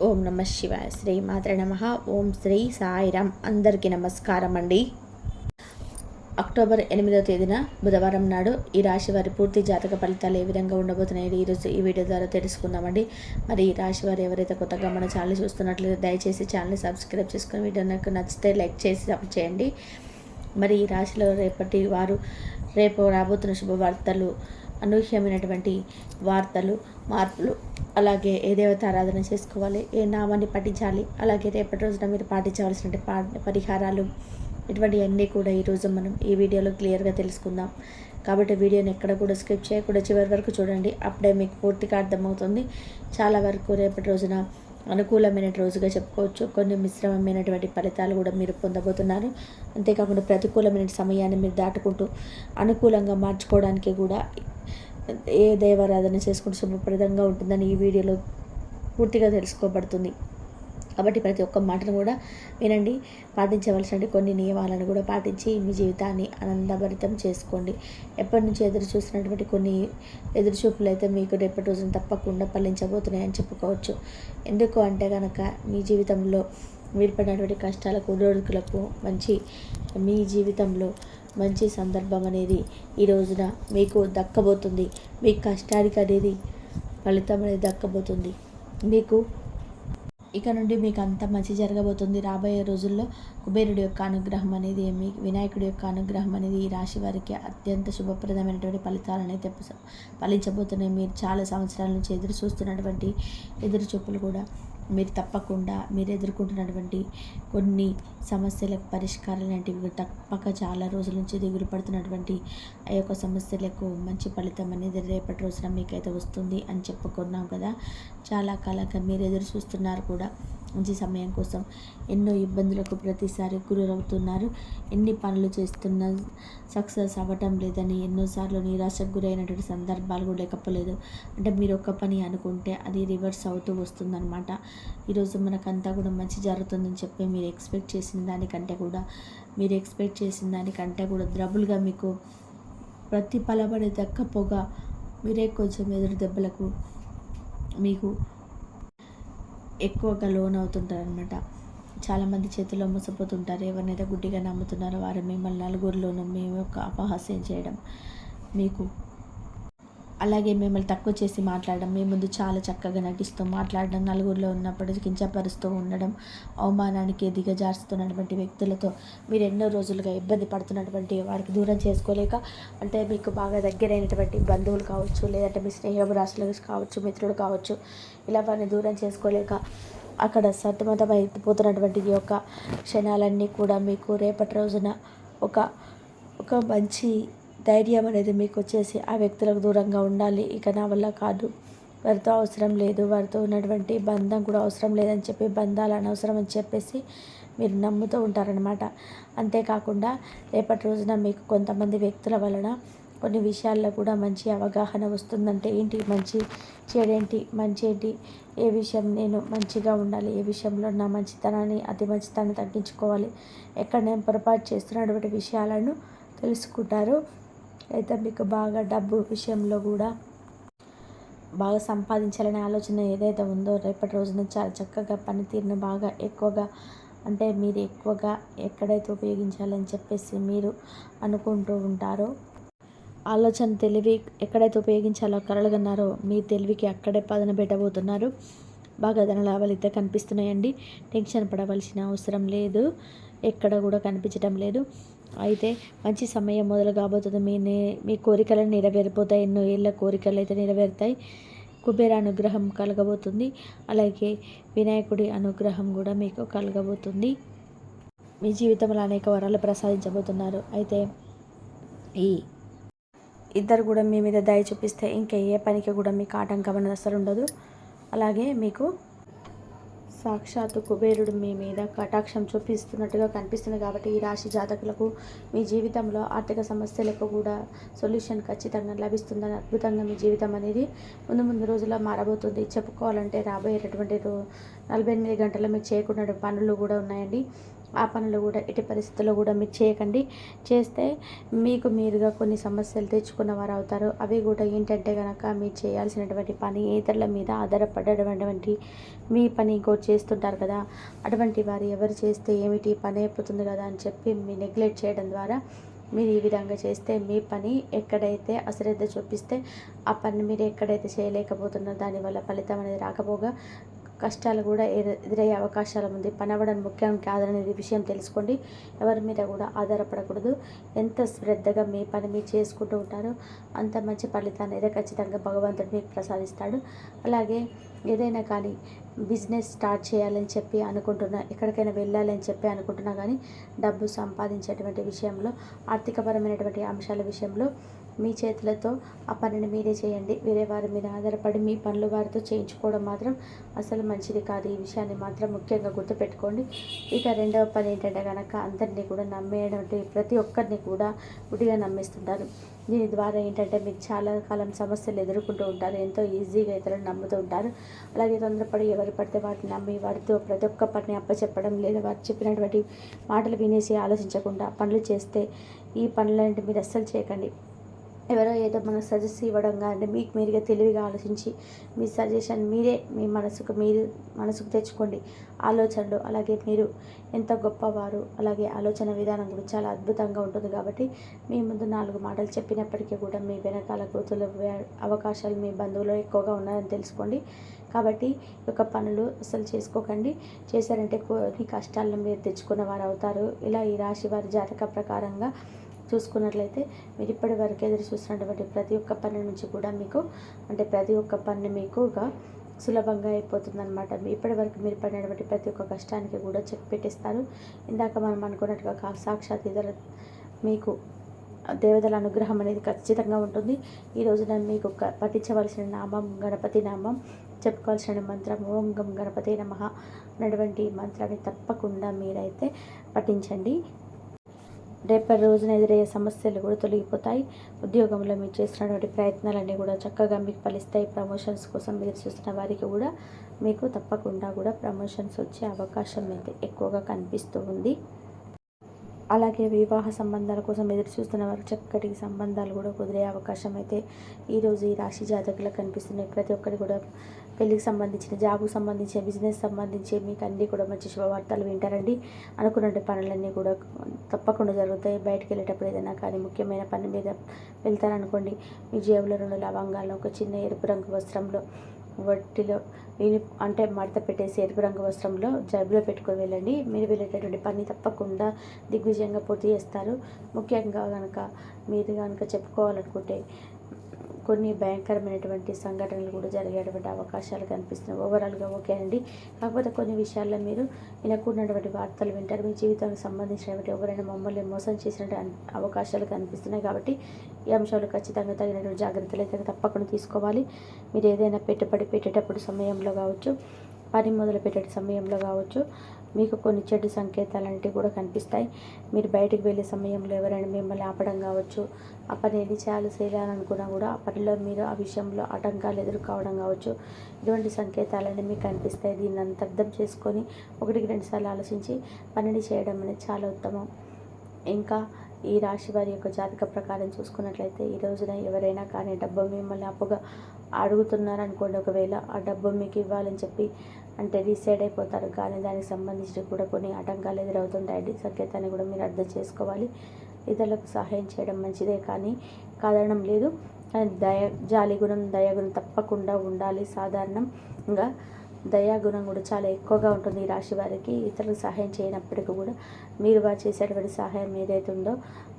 ఓం నమ శివాయ. శ్రీ మాత్రే నమః. ఓం శ్రీ సాయిరామ్. అందరికీ నమస్కారం అండి. అక్టోబర్ 8వ తేదీన బుధవారం నాడు ఈ రాశి వారి పూర్తి జాతక ఫలితాలు ఏ విధంగా ఉండబోతున్నాయి ఈరోజు ఈ వీడియో ద్వారా తెలుసుకుందామండి. మరి ఈ రాశి వారు ఎవరైతే కొత్తగా మన ఛానల్ చూస్తున్నట్లయితే దయచేసి ఛానల్ని సబ్స్క్రైబ్ చేసుకుని వీడియో నాకు నచ్చితే లైక్ చేసి సపోర్ట్ చేయండి. మరి ఈ రాశిలో రేపు రాబోతున్న శుభవార్తలు, అనూహ్యమైనటువంటి వార్తలు, మార్పులు, అలాగే ఏ దేవత ఆరాధన చేసుకోవాలి, ఏ నామాన్ని పఠించాలి, అలాగే రేపటి రోజున మీరు పాటించవలసిన పరిహారాలు, ఇటువంటివన్నీ కూడా ఈరోజు మనం ఈ వీడియోలో క్లియర్గా తెలుసుకుందాం. కాబట్టి వీడియోని ఎక్కడ కూడా స్కిప్ చేయకుండా చివరి వరకు చూడండి. అప్పుడే మీకు పూర్తిగా అర్థమవుతుంది. చాలా వరకు రేపటి రోజున అనుకూలమైన రోజుగా చెప్పుకోవచ్చు. కొన్ని మిశ్రమమైనటువంటి ఫలితాలు కూడా మీరు పొందబోతున్నారు. అంతేకాకుండా ప్రతికూలమైన సమయాన్ని మీరు దాటుకుంటూ అనుకూలంగా మార్చుకోవడానికి కూడా ఏ దైవారాధన చేసుకుంటూ శుభప్రదంగా ఉంటుందని ఈ వీడియోలో పూర్తిగా తెలుసుకోబడుతుంది. కాబట్టి ప్రతి ఒక్క మాటను కూడా వినండి. పాటించవలసిన కొన్ని నియమాలను కూడా పాటించి మీ జీవితాన్ని ఆనందభరితం చేసుకోండి. ఎప్పటి నుంచి ఎదురు చూసినటువంటి కొన్ని ఎదురుచూపులు అయితే మీకు రేపటి రోజున తప్పకుండా ఫలించబోతున్నాయని చెప్పుకోవచ్చు. ఎందుకు అంటే కనుక మీ జీవితంలో మీరు పడినటువంటి కష్టాలకు, ఒడిదుడుకులకు మీ జీవితంలో మంచి సందర్భం అనేది ఈ రోజున మీకు దక్కబోతుంది. మీ కష్టానికి అనేది ఫలితం అనేది దక్కబోతుంది. ఇక నుండి మీకు అంత మంచి జరగబోతుంది. రాబోయే రోజుల్లో కుబేరుడి యొక్క అనుగ్రహం అనేది, వినాయకుడి యొక్క అనుగ్రహం అనేది ఈ రాశి వారికి అత్యంత శుభప్రదమైనటువంటి ఫలితాలను అయితే ఫలించబోతున్నాయి. మీరు చాలా సంవత్సరాల నుంచి ఎదురు చూస్తున్నటువంటి ఎదురు చూపులు కూడా మీరు తప్పకుండా మీరు ఎదుర్కొంటున్నటువంటి కొన్ని సమస్యలకు పరిష్కారాలు అనేటివి తప్పక చాలా రోజుల నుంచి దిగులు పడుతున్నటువంటి ఆ యొక్క సమస్యలకు మంచి ఫలితం అనేది రేపటి రోజున మీకైతే వస్తుంది అని చెప్పుకున్నాం కదా. చాలా కాలంగా మీరు ఎదురు చూస్తున్నారు కూడా మంచి సమయం కోసం. ఎన్నో ఇబ్బందులకు ప్రతిసారి గురవుతున్నారు. ఎన్ని పనులు చేస్తున్నా సక్సెస్ అవ్వటం లేదని ఎన్నోసార్లు నిరాశకు గురైనటువంటి సందర్భాలు కూడా లేకపోలేదు. అంటే మీరు ఒక పని అనుకుంటే అది రివర్స్ అవుతూ వస్తుందన్నమాట. ఈరోజు మనకంతా కూడా మంచి జరుగుతుందని చెప్పి మీరు ఎక్స్పెక్ట్ చేసిన దానికంటే కూడా డబుల్గా మీకు ప్రతిఫలమని దక్కపోగా మీరే కొంచెం ఎదురు దెబ్బలకు మీకు ఎక్కువగా లోన్ అవుతుంటారనమాట. చాలామంది చేతిలో మోసపోతుంటారు. ఎవరినైతే గుడ్డిగా నమ్ముతున్నారో వారు మిమ్మల్ని నలుగురిలోనూ మీ యొక్క అపహాస్యం చేయడం, అలాగే మిమ్మల్ని తక్కువ చేసి మాట్లాడడం, మీ ముందు చాలా చక్కగా నటిస్తూ మాట్లాడడం, నలుగురిలో ఉన్నప్పుడు కించపరుస్తూ ఉండడం, అవమానానికి దిగజారుస్తున్నటువంటి వ్యక్తులతో మీరు ఎన్నో రోజులుగా ఇబ్బంది పడుతున్నటువంటి వారికి దూరం చేసుకోలేక, అంటే మీకు బాగా దగ్గరైనటువంటి బంధువులు కావచ్చు, లేదంటే మీ స్నేహభాషలు కావచ్చు, మిత్రులు కావచ్చు, ఇలా వారిని దూరం చేసుకోలేక అక్కడ సతమతమైపోతున్నటువంటి ఈ యొక్క క్షణాలన్నీ కూడా మీకు రేపటి రోజున ఒక మంచి ధైర్యం అనేది మీకు వచ్చేసి ఆ వ్యక్తులకు దూరంగా ఉండాలి. ఇక నా వల్ల కాదు, వారితో అవసరం లేదు, వారితో ఉన్నటువంటి బంధం కూడా అవసరం లేదని చెప్పి బంధాలు అనవసరం అని చెప్పేసి మీరు నమ్ముతూ ఉంటారనమాట. అంతేకాకుండా రేపటి రోజున మీకు కొంతమంది వ్యక్తుల వలన కొన్ని విషయాల్లో కూడా మంచి అవగాహన వస్తుందంటే ఏంటి మంచి చెడేంటి, మంచి ఏంటి, ఏ విషయం నేను మంచిగా ఉండాలి, ఏ విషయంలో నా అతి మంచితనాన్ని తగ్గించుకోవాలి, ఎక్కడ నేను పొరపాటు చేస్తున్నటువంటి విషయాలను తెలుసుకుంటారు. అయితే మీకు బాగా డబ్బు విషయంలో కూడా బాగా సంపాదించాలనే ఆలోచన ఏదైతే ఉందో రేపటి రోజున చాలా చక్కగా పనితీరును బాగా ఎక్కువగా, అంటే మీరు ఎక్కువగా ఎక్కడైతే ఉపయోగించాలని చెప్పేసి మీరు అనుకుంటూ ఉంటారో, ఆలోచన తెలివి ఎక్కడైతే ఉపయోగించాలో కలలుగన్నారో మీ తెలివికి అక్కడే పదన పెట్టబోతున్నారు. బాగా ధన లాభాలు అయితే కనిపిస్తున్నాయండి. టెన్షన్ పడవలసిన అవసరం లేదు, ఎక్కడ కూడా కనిపించడం లేదు. అయితే మంచి సమయం మొదలు కాబోతుంది. మీ కోరికలు నెరవేరిపోతాయి. ఎన్నో ఏళ్ళ కోరికలు అయితే నెరవేరుతాయి. కుబేర అనుగ్రహం కలగబోతుంది. అలాగే వినాయకుడి అనుగ్రహం కూడా మీకు కలగబోతుంది. మీ జీవితంలో అనేక వరాలు ప్రసాదించబోతున్నారు. అయితే ఈ ఇద్దరు కూడా మీ మీద దయ చూపిస్తే ఇంకా ఏ పనికి కూడా మీకు ఆటంకం అనేది అసలు ఉండదు. అలాగే మీకు సాక్షాత్తు కుబేరుడు మీ మీద కటాక్షం చూపిస్తున్నట్టుగా కనిపిస్తుంది. కాబట్టి ఈ రాశి జాతకులకు మీ జీవితంలో ఆర్థిక సమస్యలకు కూడా సొల్యూషన్ ఖచ్చితంగా లభిస్తుందని, అద్భుతంగా మీ జీవితం అనేది ముందు రోజుల్లో మారబోతుంది. చెప్పుకోవాలంటే రాబోయేటటువంటి 48 గంటల్లో మీకు చేయకుండా పనులు కూడా ఉన్నాయండి. ఆ పనులు కూడా ఎట్టి పరిస్థితుల్లో కూడా మీరు చేయకండి. చేస్తే మీకు మీరుగా కొన్ని సమస్యలు తెచ్చుకున్న వారు అవుతారు. అవి కూడా ఏంటంటే గనక మీరు చేయాల్సినటువంటి పని ఇతరుల మీద ఆధారపడేటువంటి మీ పని ఇంకోటి చేస్తుంటారు కదా, అటువంటి వారు ఎవరు చేస్తే ఏమిటి పని అయిపోతుంది కదా అని చెప్పి మీ నెగ్లెక్ట్ చేయడం ద్వారా మీరు ఈ విధంగా చేస్తే మీ పని ఎక్కడైతే అశ్రద్ధ చూపిస్తే ఆ పని మీరు ఎక్కడైతే చేయలేకపోతున్నారో దానివల్ల ఫలితం అనేది రాకపోగా కష్టాలు కూడా ఎదురయ్యే అవకాశాలు ఉంది. పని అవ్వడం ముఖ్యం కాదనేది విషయం తెలుసుకోండి. ఎవరి మీద కూడా ఆధారపడకూడదు. ఎంత శ్రద్ధగా మీ పని మీరు చేసుకుంటూ ఉంటారో అంత మంచి ఫలితాన్ని అయితే ఖచ్చితంగా భగవంతుడు మీకు ప్రసాదిస్తాడు. అలాగే ఏదైనా కానీ బిజినెస్ స్టార్ట్ చేయాలని చెప్పి అనుకుంటున్నా, ఎక్కడికైనా వెళ్ళాలని చెప్పి అనుకుంటున్నా కానీ డబ్బు సంపాదించేటువంటి విషయంలో, ఆర్థికపరమైనటువంటి అంశాల విషయంలో మీ చేతులతో ఆ పనిని మీరే చేయండి. వేరే వారి మీద ఆధారపడి మీ పనులు వారితో చేయించుకోవడం మాత్రం అసలు మంచిది కాదు. ఈ విషయాన్ని మాత్రం ముఖ్యంగా గుర్తుపెట్టుకోండి. ఇక రెండవ పని ఏంటంటే కనుక అందరినీ కూడా నమ్మేటువంటి ప్రతి ఒక్కరిని కూడా గుడిగా నమ్మేస్తుంటారు. దీని ద్వారా ఏంటంటే మీకు చాలా కాలం సమస్యలు ఎదుర్కొంటూ ఉంటారు. ఎంతో ఈజీగా ఇతరులను నమ్ముతూ ఉంటారు. అలాగే తొందరపడి ఎవరు పడితే వాటిని నమ్మి వారితో ప్రతి ఒక్క పనిని అప్పచెప్పడం, లేదా వారు చెప్పినటువంటి మాటలు వినేసి ఆలోచించకుండా పనులు చేస్తే ఈ పనులంటే మీరు అస్సలు చేయకండి. ఎవరో ఏదో మనకు సజెస్ట్ ఇవ్వడం కానీ మీకు మీరుగా తెలివిగా ఆలోచించి మీ సజెషన్ మీరే మీ మనసుకు తెచ్చుకోండి ఆలోచనలు. అలాగే మీరు ఎంత గొప్పవారు, అలాగే ఆలోచన విధానం కూడా చాలా అద్భుతంగా ఉంటుంది. కాబట్టి మీ ముందు 4 మాటలు చెప్పినప్పటికీ కూడా మీ వెనకాల కూతురు అవకాశాలు మీ బంధువులు ఎక్కువగా ఉన్నారని తెలుసుకోండి. కాబట్టి ఒక పనులు అసలు చేసుకోకండి. చేశారంటే కొన్ని కష్టాలను మీరు తెచ్చుకున్న వారు అవుతారు. ఇలా ఈ రాశి వారి జాతక ప్రకారంగా చూసుకున్నట్లయితే మీరు ఇప్పటి వరకు ఎదురు చూసినటువంటి ప్రతి ఒక్క పని నుంచి కూడా మీకు ప్రతి ఒక్క పని మీకుగా సులభంగా అయిపోతుందన్నమాట. ఇప్పటి వరకు మీరు పడినటువంటి ప్రతి ఒక్క కష్టానికి కూడా చెక్ పెట్టిస్తారు. ఇందాక మనం అనుకున్నట్టుగా సాక్షాత్ ఇతర మీకు దేవతల అనుగ్రహం అనేది ఖచ్చితంగా ఉంటుంది. ఈ రోజున మీకు పఠించవలసిన నామం గణపతి నామం, చెప్పుకోవాల్సిన మంత్రం ఓం గం గణపతి నమః అనేటువంటి మంత్రాన్ని తప్పకుండా మీరైతే పఠించండి. రేపటి రోజున ఎదురయ్యే సమస్యలు కూడా తొలగిపోతాయి. ఉద్యోగంలో మీరు చేస్తున్నటువంటి ప్రయత్నాలన్నీ కూడా చక్కగా మీకు ఫలిస్తాయి. ప్రమోషన్స్ కోసం మీరు చూస్తున్న వారికి కూడా మీకు తప్పకుండా కూడా ప్రమోషన్స్ వచ్చే అవకాశం అయితే ఎక్కువగా కనిపిస్తూ ఉంది. అలాగే వివాహ సంబంధాల కోసం ఎదురు చూస్తున్న వారు చక్కటి సంబంధాలు కూడా కుదిరే అవకాశం అయితే ఈరోజు ఈ రాశి జాతకులకు కనిపిస్తున్నాయి. ప్రతి ఒక్కరి కూడా పెళ్ళికి సంబంధించిన, జాబ్కు సంబంధించిన, బిజినెస్ సంబంధించి మీకు అన్నీ కూడా మంచి శుభవార్తలు వింటారండి. అనుకున్న పనులన్నీ కూడా తప్పకుండా జరుగుతాయి. బయటకు వెళ్ళేటప్పుడు ఏదైనా కానీ ముఖ్యమైన పని మీద వెళ్తారనుకోండి, మీ జేబులో 2 లవంగాలను ఒక చిన్న ఎరుపు రంగు వస్త్రంలో వట్టిలో మడత పెట్టేసి ఎరుపు రంగు వస్త్రంలో జేబులో పెట్టుకొని వెళ్ళండి. మీరు వెళ్ళేటటువంటి పని తప్పకుండా దిగ్విజయంగా పూర్తి చేస్తారు. ముఖ్యంగా మీరు చెప్పుకోవాలనుకుంటే కొన్ని భయంకరమైనటువంటి సంఘటనలు కూడా జరిగేటువంటి అవకాశాలు కనిపిస్తున్నాయి. ఓవరాల్గా ఓకే అండి. కాకపోతే కొన్ని విషయాల్లో మీరు వినకూడనటువంటి వార్తలు వింటారు. మీ జీవితానికి సంబంధించినటువంటి ఎవరైనా మమ్మల్ని మోసం చేసినటువంటి అవకాశాలు కనిపిస్తున్నాయి. కాబట్టి ఈ అంశాలు ఖచ్చితంగా తగినటువంటి జాగ్రత్తలు అయితే తప్పకుండా తీసుకోవాలి. మీరు ఏదైనా పెట్టుబడి పెట్టేటప్పుడు సమయంలో కావచ్చు, పని మొదలుపెట్టే సమయంలో కావచ్చు, మీకు కొన్ని చెడు సంకేతాలు అనేవి కూడా కనిపిస్తాయి. మీరు బయటకు వెళ్ళే సమయంలో ఎవరైనా మిమ్మల్ని ఆపడం కావచ్చు, ఆ పని ఎన్ని చేయాలనుకున్నా కూడా ఆ పనిలో మీరు ఆ విషయంలో ఆటంకాలు ఎదుర్కోవడం కావచ్చు, ఇటువంటి సంకేతాలన్నీ మీకు కనిపిస్తాయి. దీన్ని అంత అర్థం చేసుకొని 1-2 సార్లు ఆలోచించి పనిని చేయడం అనేది చాలా ఉత్తమం. ఇంకా ఈ రాశి వారి యొక్క జాతక ప్రకారం చూసుకున్నట్లయితే ఈ రోజున ఎవరైనా కానీ డబ్బు మిమ్మల్ని అప్పుగా అడుగుతున్నారనుకోండి, ఒకవేళ ఆ డబ్బు మీకు ఇవ్వాలని చెప్పి డిసైడ్ అయిపోతారు. కానీ దానికి సంబంధించి కూడా కొన్ని ఆటంకాలు ఎదురవుతుంటాయి. సంకేతాన్ని కూడా మీరు అర్థం చేసుకోవాలి. ఇతరులకు సహాయం చేయడం మంచిదే కానీ కాదనడం లేదు. జాలి గుణం, దయాగుణం తప్పకుండా ఉండాలి. సాధారణంగా దయాగుణం కూడా చాలా ఎక్కువగా ఉంటుంది ఈ రాశి వారికి. ఇతరులకు సహాయం చేయనప్పటికీ కూడా మీరు వారు చేసేటువంటి సహాయం ఏదైతే ఉందో,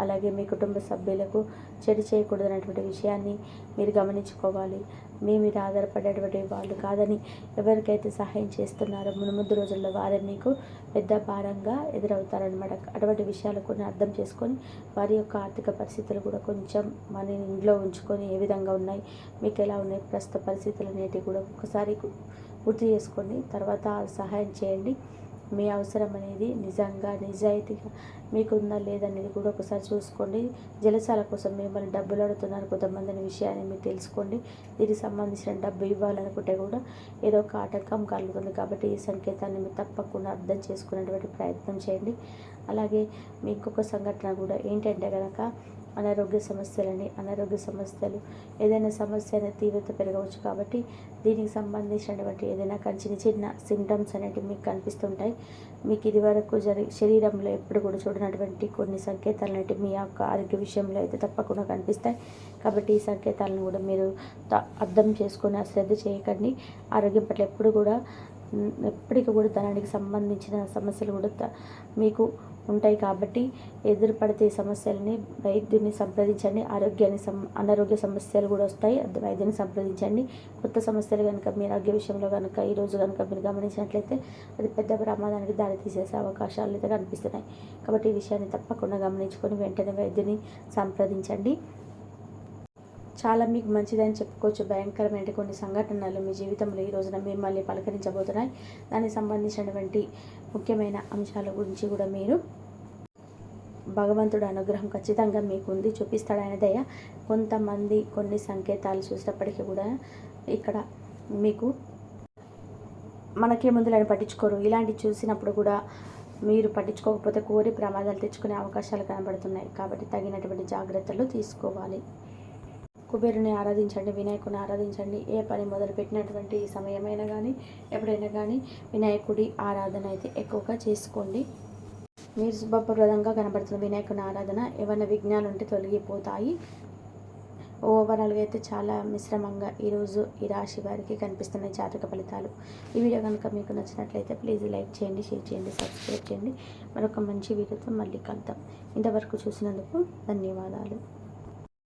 అలాగే మీ కుటుంబ సభ్యులకు చెడు చేయకూడదు అనేటువంటి విషయాన్ని మీరు గమనించుకోవాలి. మీ మీద ఆధారపడేటువంటి వాళ్ళు కాదని ఎవరికైతే సహాయం చేస్తున్నారో ముందు రోజుల్లో వారే మీకు పెద్ద భారంగా ఎదురవుతారనమాట. అటువంటి విషయాలు కొన్ని అర్థం చేసుకొని వారి యొక్క ఆర్థిక పరిస్థితులు కూడా కొంచెం మన ఇంట్లో ఉంచుకొని ఏ విధంగా ఉన్నాయి, మీకు ఎలా ఉన్నాయి ప్రస్తుత పరిస్థితులు అనేటివి కూడా ఒకసారి గుర్తు చేసుకోండి. తర్వాత సహాయం చేయండి. మీ అవసరం అనేది నిజంగా నిజాయితీగా మీకుందా లేదనేది కూడా ఒకసారి చూసుకోండి. జలసాల కోసం మిమ్మల్ని డబ్బులు అడుగుతున్నారు కొంతమంది అనే విషయాన్ని మీరు తెలుసుకోండి. దీనికి సంబంధించిన డబ్బు ఇవ్వాలనుకుంటే కూడా ఏదో ఒక ఆటంకం కలుగుతుంది. కాబట్టి ఈ సంకేతాన్ని మీరు తప్పకుండా అర్థం చేసుకునేటువంటి ప్రయత్నం చేయండి. అలాగే మీ ఇంకొక సంఘటన కూడా ఏంటంటే కనుక అనారోగ్య సమస్యలు ఏదైనా సమస్య అనేది తీవ్రత పెరగవచ్చు. కాబట్టి దీనికి సంబంధించినటువంటి ఏదైనా కానీ చిన్న సిమ్టమ్స్ అనేటివి మీకు కనిపిస్తుంటాయి. మీకు ఇది వరకు శరీరంలో ఎప్పుడు కూడా చూడనటువంటి కొన్ని సంకేతాలు అనేటివి మీ యొక్క ఆరోగ్య విషయంలో అయితే తప్పకుండా కనిపిస్తాయి. కాబట్టి ఈ సంకేతాలను కూడా మీరు అర్థం చేసుకొని అశ్రద్ధ చేయకండి. ఆరోగ్యం పట్ల ఎప్పటికీ కూడా దానికి సంబంధించిన సమస్యలు కూడా మీకు ఉంటాయి. కాబట్టి ఎదురుపడితే ఈ సమస్యలని వైద్యుని సంప్రదించండి. అనారోగ్య సమస్యలు కూడా వస్తాయి, వైద్యుని సంప్రదించండి. కొత్త సమస్యలు కనుక మీ ఆరోగ్య విషయంలో కనుక ఈరోజు కనుక మీరు గమనించినట్లయితే అది పెద్ద ప్రమాదానికి దారితీసేసే అవకాశాలు అయితే కనిపిస్తున్నాయి. కాబట్టి ఈ విషయాన్ని తప్పకుండా గమనించుకొని వెంటనే వైద్యుని సంప్రదించండి. చాలా మీకు మంచిదని చెప్పుకోవచ్చు. భయంకరమైన కొన్ని సంఘటనలు మీ జీవితంలో ఈ రోజున మిమ్మల్ని పలకరించబోతున్నాయి. దానికి సంబంధించినటువంటి ముఖ్యమైన అంశాల గురించి కూడా మీరు భగవంతుడు అనుగ్రహం ఖచ్చితంగా మీకు ఉంది, చూపిస్తాడు ఆయన దయ. కొంతమంది కొన్ని సంకేతాలు చూసినప్పటికీ కూడా ఇక్కడ మీకు మనకే ముందులు ఆయన పట్టించుకోరు. ఇలాంటివి చూసినప్పుడు కూడా మీరు పట్టించుకోకపోతే కోరి ప్రమాదాలు తెచ్చుకునే అవకాశాలు కనబడుతున్నాయి. కాబట్టి తగినటువంటి జాగ్రత్తలు తీసుకోవాలి. కుబేరుని ఆరాధించండి, వినాయకుని ఆరాధించండి. ఏ పని మొదలుపెట్టినటువంటి సమయమైనా కానీ ఎప్పుడైనా కానీ వినాయకుడి ఆరాధన అయితే ఎక్కువగా చేసుకోండి. మీరు శుభప్రదంగా కనబడుతున్న వినాయకుని ఆరాధన ఏమైనా విఘ్నాలు ఉంటే తొలగిపోతాయి. ఓవరాల్గా అయితే చాలా మిశ్రమంగా ఈరోజు ఈ రాశి వారికి కనిపిస్తున్న జాతక ఫలితాలు. ఈ వీడియో కనుక మీకు నచ్చినట్లయితే ప్లీజ్ లైక్ చేయండి, షేర్ చేయండి, సబ్స్క్రైబ్ చేయండి. మరొక మంచి వీడియోతో మళ్ళీ కలుద్దాం. ఇంతవరకు చూసినందుకు ధన్యవాదాలు.